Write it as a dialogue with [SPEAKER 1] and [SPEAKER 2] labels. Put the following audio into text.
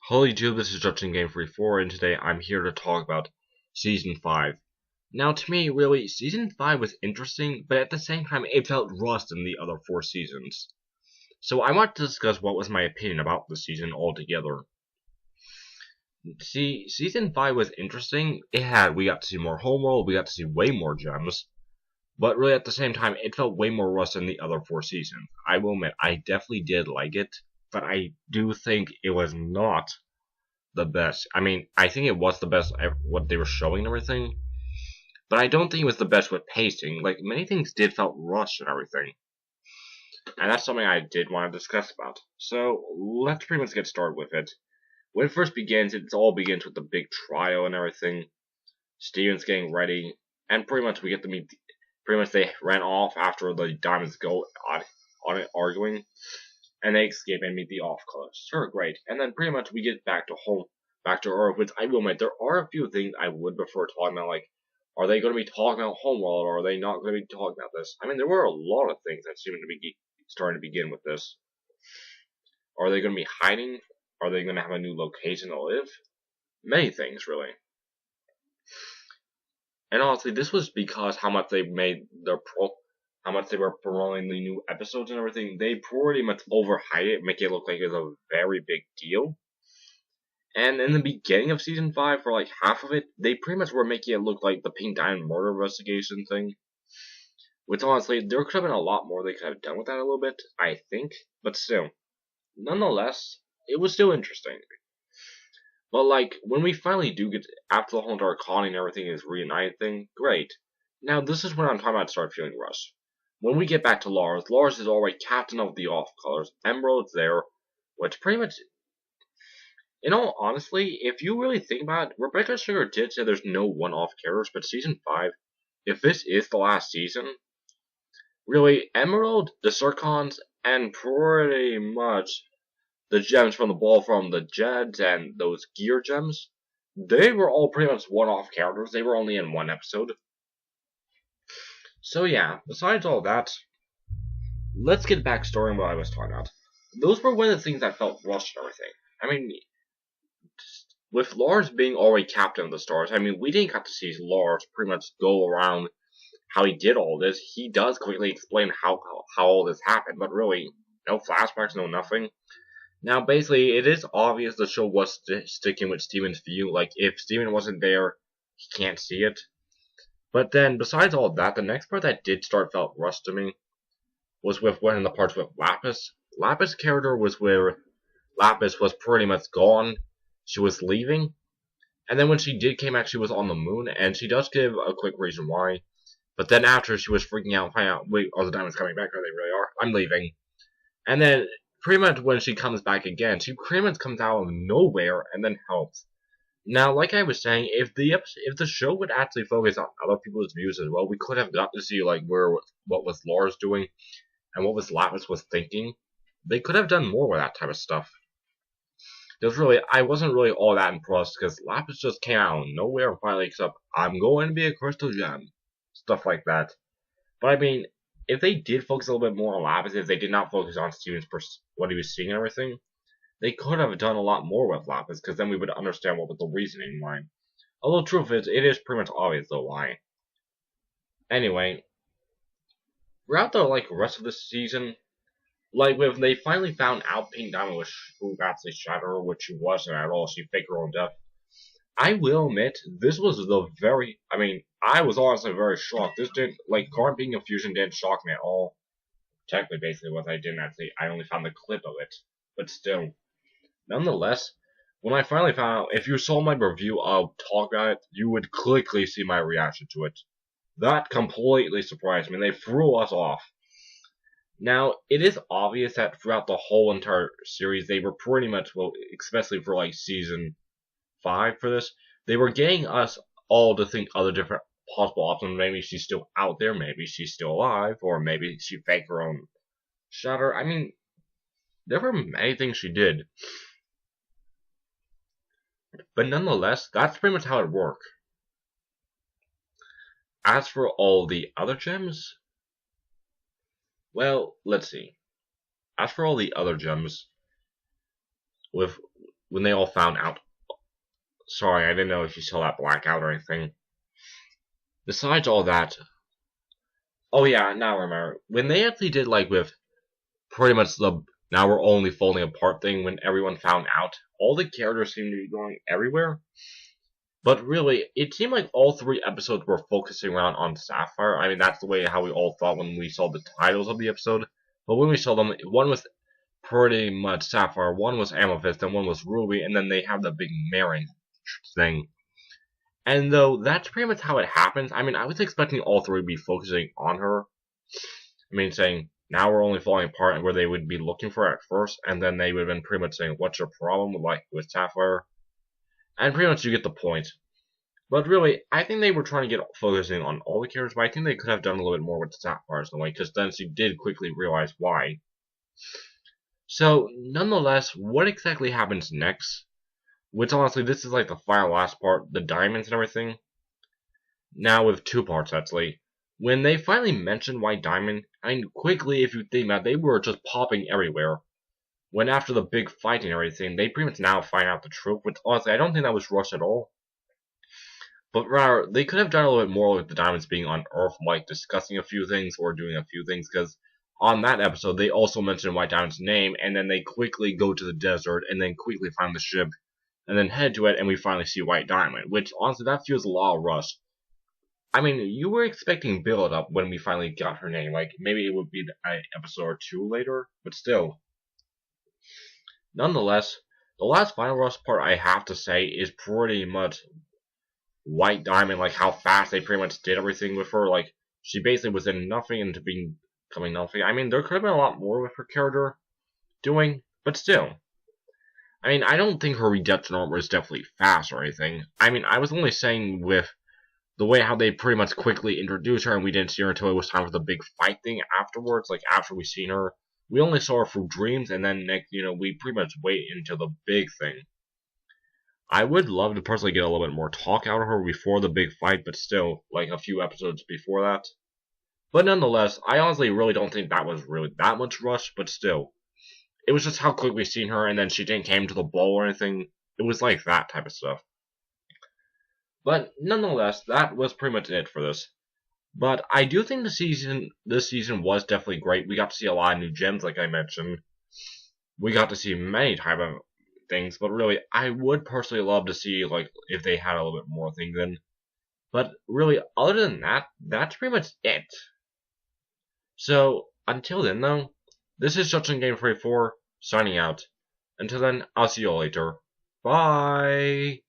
[SPEAKER 1] Holy Jew, this is Justin Game Free 4, and today I'm here to talk about Season 5. Now, to me, really, Season 5 was interesting, but at the same time, it felt rushed in the other 4 seasons. So I want to discuss what was my opinion about the season altogether. See, Season 5 was interesting. We got to see more homeworld, we got to see way more gems, but really at the same time, it felt way more rushed than the other 4 seasons. I will admit, I definitely did like it, but I do think it was not the best. I mean, I think it was the best what they were showing and everything, but I don't think it was the best with pacing. Like, many things did felt rushed and everything, and that's something I did want to discuss about. So let's pretty much get started with it. When it first begins, it all begins with the big trial and everything. Steven's getting ready, and pretty much we get to meet. Pretty much they ran off after the diamonds go on it arguing, and they escape and meet the off-colors. Sure, great. And then pretty much we get back to home, back to Earth, which I will admit, there are a few things I would prefer talking about, like, are they going to be talking about Homeworld, or are they not going to be talking about this? I mean, there were a lot of things that seemed to be starting to begin with this. Are they going to be hiding? Are they going to have a new location to live? Many things, really. And honestly, this was because how much they made how much they were promoting the new episodes and everything. They pretty much overhyped it, make it look like it's a very big deal. And in the beginning of season 5, for like half of it, they pretty much were making it look like the Pink Diamond murder investigation thing. Which honestly, there could have been a lot more they could have done with that a little bit, I think. But still, nonetheless, it was still interesting. But like, when we finally do get, after the whole entire colony and everything is reunited thing, great. Now this is when I'm talking about start feeling rushed. When we get back to Lars, Lars is already captain of the off-colors, Emerald's there, which pretty much, in all honesty, if you really think about it, Rebecca Sugar did say there's no one-off characters, but season 5, if this is the last season, really, Emerald, the Zircons, and pretty much the gems from the ball from the Jeds and those gear gems, they were all pretty much one-off characters. They were only in one episode. So yeah, besides all that, let's get backstory on what I was talking about. Those were one of the things that felt rushed and everything. I mean, with Lars being already captain of the stars, I mean, we didn't get to see Lars pretty much go around how he did all this. He does quickly explain how all this happened, but really, no flashbacks, no nothing. Now, basically, it is obvious the show was sticking with Steven's view. Like, if Steven wasn't there, he can't see it. But then, besides all that, the next part that did start felt rushed to me was with one of the parts with Lapis. Lapis' character was where Lapis was pretty much gone. She was leaving. And then when she did came back, she was on the moon. And she does give a quick reason why. But then after, she was freaking out, finding out, wait, are the diamonds coming back? Are they really are? I'm leaving. And then pretty much when she comes back again, she pretty much comes out of nowhere and then helps. Now, like I was saying, if the show would actually focus on other people's views as well, we could have got to see like what was Lars doing and what was Lapis was thinking. They could have done more with that type of stuff. Because really, I wasn't really all that impressed because Lapis just came out of nowhere and finally except I'm going to be a crystal gem, stuff like that. But I mean, if they did focus a little bit more on Lapis, if they did not focus on Steven's what he was seeing and everything, they could have done a lot more with Lapis, because then we would understand what was the reasoning why. Although, truth is, it is pretty much obvious though why. Anyway, throughout the rest of the season, like when they finally found out Pink Diamond was who actually shot her, which she wasn't at all. She faked her own death. I will admit, this was I mean, I was honestly very shocked. This didn't, Karn being a fusion didn't shock me at all. Technically, basically, what I didn't actually, I only found the clip of it. But still, nonetheless, when I finally found out, if you saw my review of Talk About It, you would quickly see my reaction to it. That completely surprised me. They threw us off. Now, it is obvious that throughout the whole entire series, they were pretty much, well, especially for season 5 for this, they were getting us all to think other different possible options. Maybe she's still out there, maybe she's still alive, or maybe she faked her own shutter. I mean, there were many things she did. But nonetheless, that's pretty much how it worked. As for all the other gems, well, let's see. As for all the other gems, with when they all found out. Sorry, I didn't know if you saw that blackout or anything. Besides all that, oh yeah, now I remember when they actually did like with pretty much the now we're only falling apart thing when everyone found out. All the characters seemed to be going everywhere. But really, it seemed like all 3 episodes were focusing around on Sapphire. I mean, that's the way how we all thought when we saw the titles of the episode. But when we saw them, one was pretty much Sapphire, one was Amethyst, and one was Ruby, and then they have the big marrying thing. And though that's pretty much how it happens, I mean, I was expecting all 3 to be focusing on her. I mean, saying, now we're only falling apart, and where they would be looking for her at first, and then they would have been pretty much saying, what's your problem with Sapphire? And pretty much you get the point. But really, I think they were trying to get focusing on all the characters, but I think they could have done a little bit more with Sapphire in a way, because then she did quickly realize why. So, nonetheless, what exactly happens next? Which honestly, this is like the final last part, the diamonds and everything. Now with 2 parts actually. When they finally mentioned White Diamond, I mean, quickly, if you think about it, they were just popping everywhere. When after the big fight and everything, they pretty much now find out the truth, which honestly, I don't think that was rushed at all. But rather, they could have done a little bit more with the diamonds being on Earth, like discussing a few things or doing a few things, because on that episode, they also mentioned White Diamond's name, and then they quickly go to the desert, and then quickly find the ship, and then head to it, and we finally see White Diamond, which, honestly, that feels a lot rushed. I mean, you were expecting build-up when we finally got her name, like, maybe it would be an episode or 2 later, but still. Nonetheless, the last final rush part, I have to say, is pretty much White Diamond, like how fast they pretty much did everything with her. Like, she basically was in nothing into becoming nothing. I mean, there could have been a lot more with her character doing, but still. I mean, I don't think her redemption arc was definitely fast or anything. I mean, I was only saying with the way how they pretty much quickly introduced her and we didn't see her until it was time for the big fight thing afterwards. Like, after we seen her, we only saw her through dreams, and then next, we pretty much wait until the big thing. I would love to personally get a little bit more talk out of her before the big fight, but still, like a few episodes before that. But nonetheless, I honestly really don't think that was really that much rush, but still. It was just how quick we seen her, and then she didn't came to the ball or anything. It was like that type of stuff. But nonetheless, that was pretty much it for this. But I do think this season was definitely great. We got to see a lot of new gems, like I mentioned. We got to see many type of things, but really, I would personally love to see, like, if they had a little bit more things in. But really, other than that, that's pretty much it. So, until then, though, this is Justin Game 44, signing out. Until then, I'll see you all later. Bye!